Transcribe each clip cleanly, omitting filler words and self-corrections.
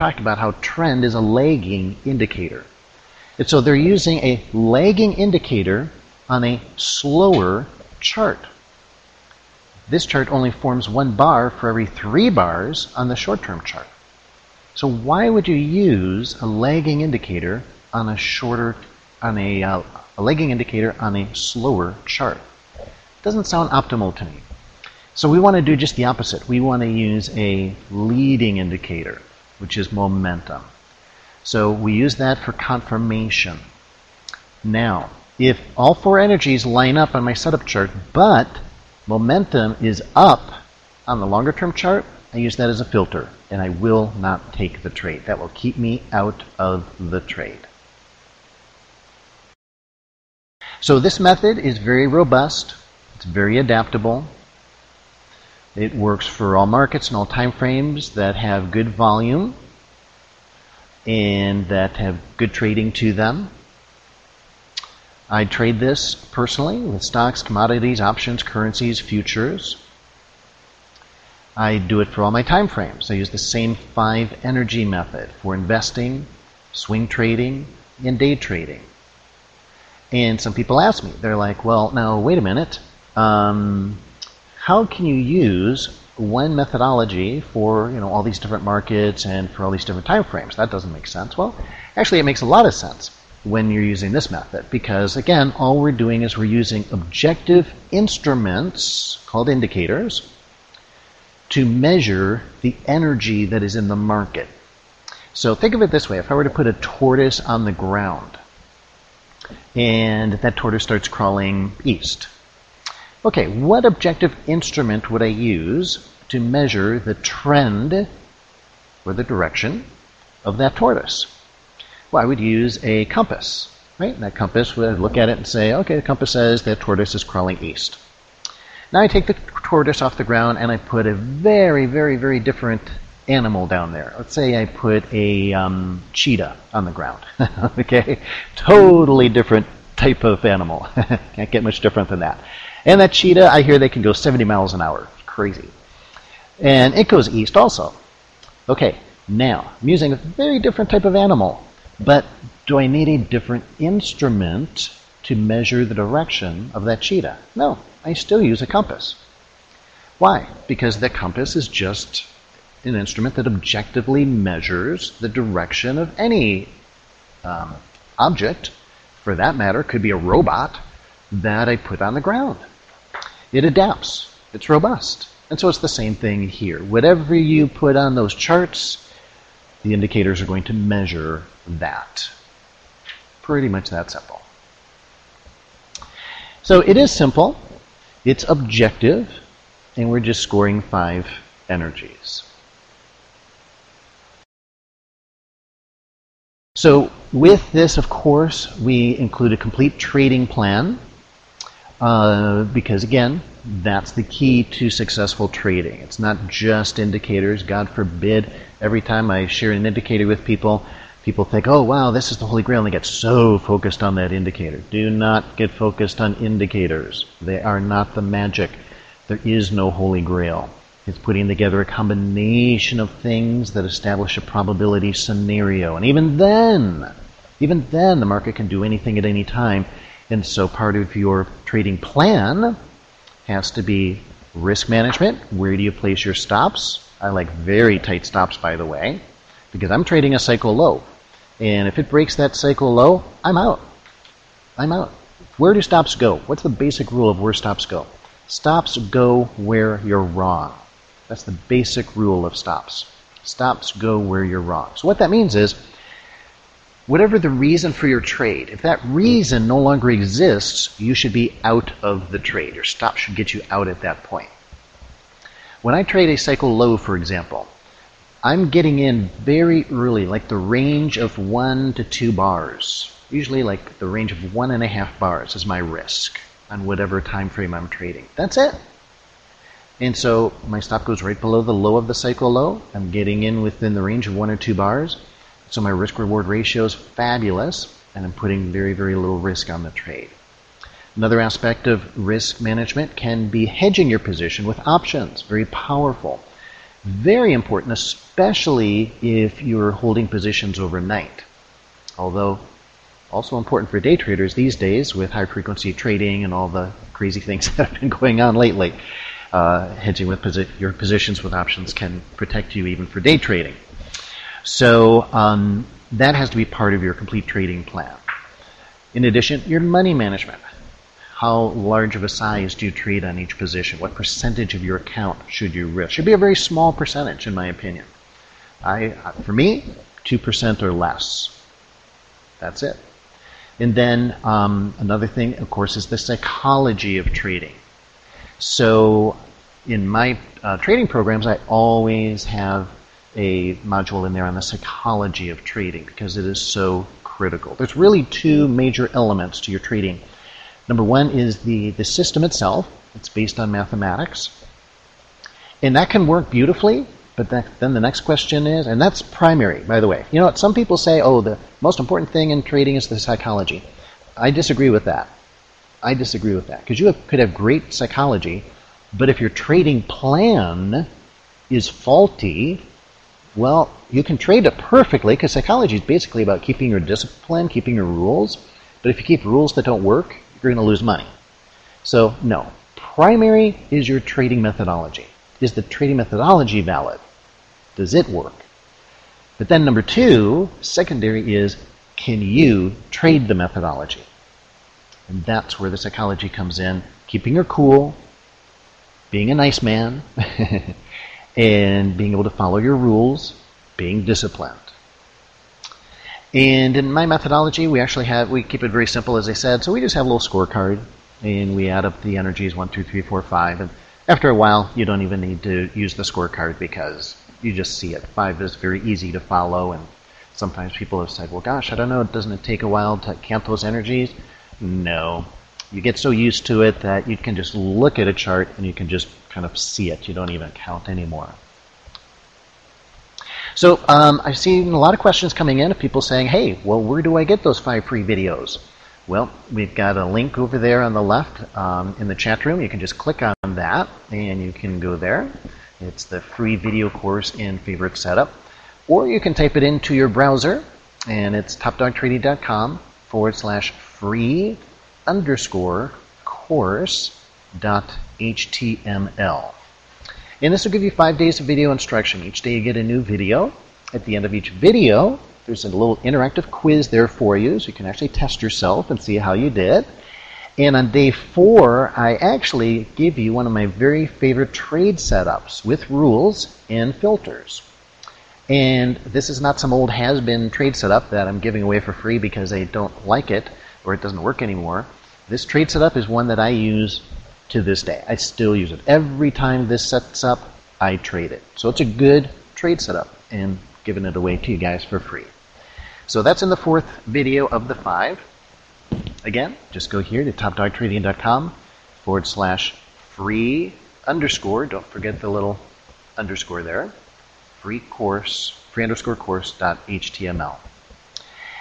talked about how trend is a lagging indicator. And so they're using a lagging indicator on a slower chart. This chart only forms 1 bar for every 3 bars on the short-term chart. So why would you use a lagging indicator on a lagging indicator on a slower chart? It doesn't sound optimal to me. So we want to do just the opposite. We want to use a leading indicator, which is momentum. So we use that for confirmation. Now, if all 4 energies line up on my setup chart, but momentum is up on the longer term chart, I use that as a filter, and I will not take the trade. That will keep me out of the trade. So this method is very robust. It's very adaptable. It works for all markets and all time frames that have good volume and that have good trading to them. I trade this personally with stocks, commodities, options, currencies, futures. I do it for all my time frames. I use the same 5 energy method for investing, swing trading, and day trading. And some people ask me, they're like, well, now wait a minute. How can you use one methodology for all these different markets and for all these different time frames? That doesn't make sense. Well, actually it makes a lot of sense when you're using this method, because again, all we're doing is we're using objective instruments called indicators to measure the energy that is in the market. So think of it this way. If I were to put a tortoise on the ground and that tortoise starts crawling east, okay, what objective instrument would I use to measure the trend or the direction of that tortoise? Well, I would use a compass, right? And that compass would look at it and say, okay, the compass says that tortoise is crawling east. Now I take the tortoise off the ground and I put a very, very, very different animal down there. Let's say I put a cheetah on the ground. Okay, totally different type of animal. Can't get much different than that. And that cheetah, I hear they can go 70 miles an hour. Crazy. And it goes east also. Okay, now I'm using a very different type of animal. But do I need a different instrument to measure the direction of that cheetah? No, I still use a compass. Why? Because the compass is just an instrument that objectively measures the direction of any object, for that matter, could be a robot, that I put on the ground. It adapts. It's robust. And so it's the same thing here. Whatever you put on those charts, the indicators are going to measure that. Pretty much that simple. So it is simple, it's objective, and we're just scoring 5 energies. So with this, of course, we include a complete trading plan because, again, that's the key to successful trading. It's not just indicators. God forbid, every time I share an indicator with people, people think, oh, wow, this is the Holy Grail, and they get so focused on that indicator. Do not get focused on indicators. They are not the magic. There is no Holy Grail. It's putting together a combination of things that establish a probability scenario. And even then, the market can do anything at any time. And so part of your trading plan has to be risk management. Where do you place your stops? I like very tight stops, by the way, because I'm trading a cycle low. And if it breaks that cycle low, I'm out. I'm out. Where do stops go? What's the basic rule of where stops go? Stops go where you're wrong. That's the basic rule of stops. Stops go where you're wrong. So what that means is, whatever the reason for your trade, if that reason no longer exists, you should be out of the trade. Your stop should get you out at that point. When I trade a cycle low, for example, I'm getting in very early, like the range of 1 to 2 bars. Usually like the range of 1.5 bars is my risk on whatever time frame I'm trading. That's it. And so my stop goes right below the low of the cycle low. I'm getting in within the range of 1 or 2 bars. So my risk-reward ratio is fabulous, and I'm putting very, very little risk on the trade. Another aspect of risk management can be hedging your position with options. Very powerful. Very important, especially if you're holding positions overnight. Although also important for day traders these days with high frequency trading and all the crazy things that have been going on lately. Hedging with your positions with options can protect you even for day trading. So that has to be part of your complete trading plan. In addition, your money management. How large of a size do you trade on each position? What percentage of your account should you risk? Should be a very small percentage, in my opinion. For me, 2% or less. That's it. And then another thing, of course, is the psychology of trading. So in my trading programs, I always have a module in there on the psychology of trading because it is so critical. There's really two major elements to your trading. Number one is the system itself. It's based on mathematics. And that can work beautifully, but then the next question is, and that's primary, by the way. You know what, some people say, oh, the most important thing in trading is the psychology. I disagree with that. Because you could have great psychology, but if your trading plan is faulty, well, you can trade it perfectly, because psychology is basically about keeping your discipline, keeping your rules. But if you keep rules that don't work, you're going to lose money. So, no. Primary is your trading methodology. Is the trading methodology valid? Does it work? But then number two, secondary, is can you trade the methodology? And that's where the psychology comes in. Keeping your cool, being a nice man, and being able to follow your rules, being disciplined. And in my methodology, we keep it very simple, as I said. So we just have a little scorecard, and we add up the energies 1, 2, 3, 4, 5. And after a while, you don't even need to use the scorecard because you just see it. 5 is very easy to follow, and sometimes people have said, well, gosh, I don't know, doesn't it take a while to count those energies? No. You get so used to it that you can just look at a chart and you can just kind of see it. You don't even count anymore. So I've seen a lot of questions coming in of people saying, hey, well, where do I get those 5 free videos? Well, we've got a link over there on the left in the chat room. You can just click on that and you can go there. It's the free video course in Favorite Setup. Or you can type it into your browser, and it's topdogtrading.com/free_course.html. And this will give you 5 days of video instruction. Each day you get a new video. At the end of each video, there's a little interactive quiz there for you, so you can actually test yourself and see how you did. And on day 4, I actually give you one of my very favorite trade setups with rules and filters. And this is not some old has-been trade setup that I'm giving away for free because I don't like it or it doesn't work anymore. This trade setup is one that I use to this day. I still use it. Every time this sets up, I trade it. So it's a good trade setup, and giving it away to you guys for free. So that's in the 4th video of the 5. Again, just go here to topdogtrading.com/free_, don't forget the little underscore there, free_course.html.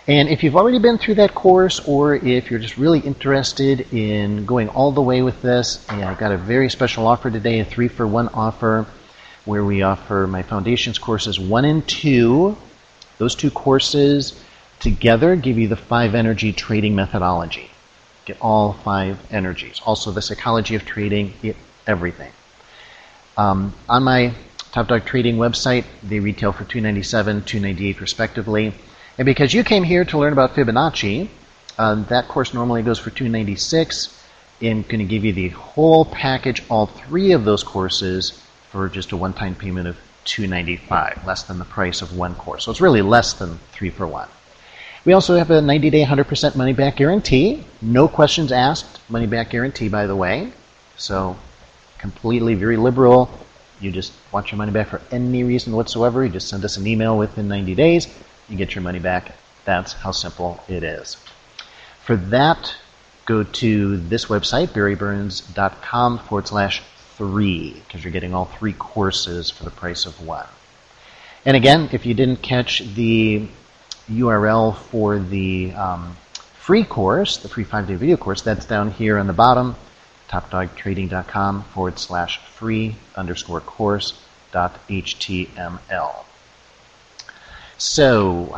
And if you've already been through that course, or if you're just really interested in going all the way with this, I've got a very special offer today, a 3-for-1 offer, where we offer my foundations courses 1 and 2. Those 2 courses together give you the 5 energy trading methodology. Get all 5 energies. Also the psychology of trading, everything. On my Top Dog Trading website, they retail for $297, $298 respectively. And because you came here to learn about Fibonacci, that course normally goes for $296, and going to give you the whole package, all 3 of those courses, for just a one-time payment of $295, less than the price of 1 course. So it's really less than 3-for-1. We also have a 90-day 100% money-back guarantee. No questions asked, money-back guarantee, by the way. So completely very liberal. You just want your money back for any reason whatsoever. You just send us an email within 90 days. You get your money back. That's how simple it is. For that, go to this website, barryburns.com/3, because you're getting all 3 courses for the price of 1. And again, if you didn't catch the URL for the free course, the free 5-day video course, that's down here on the bottom, topdogtrading.com/free_course. .html. So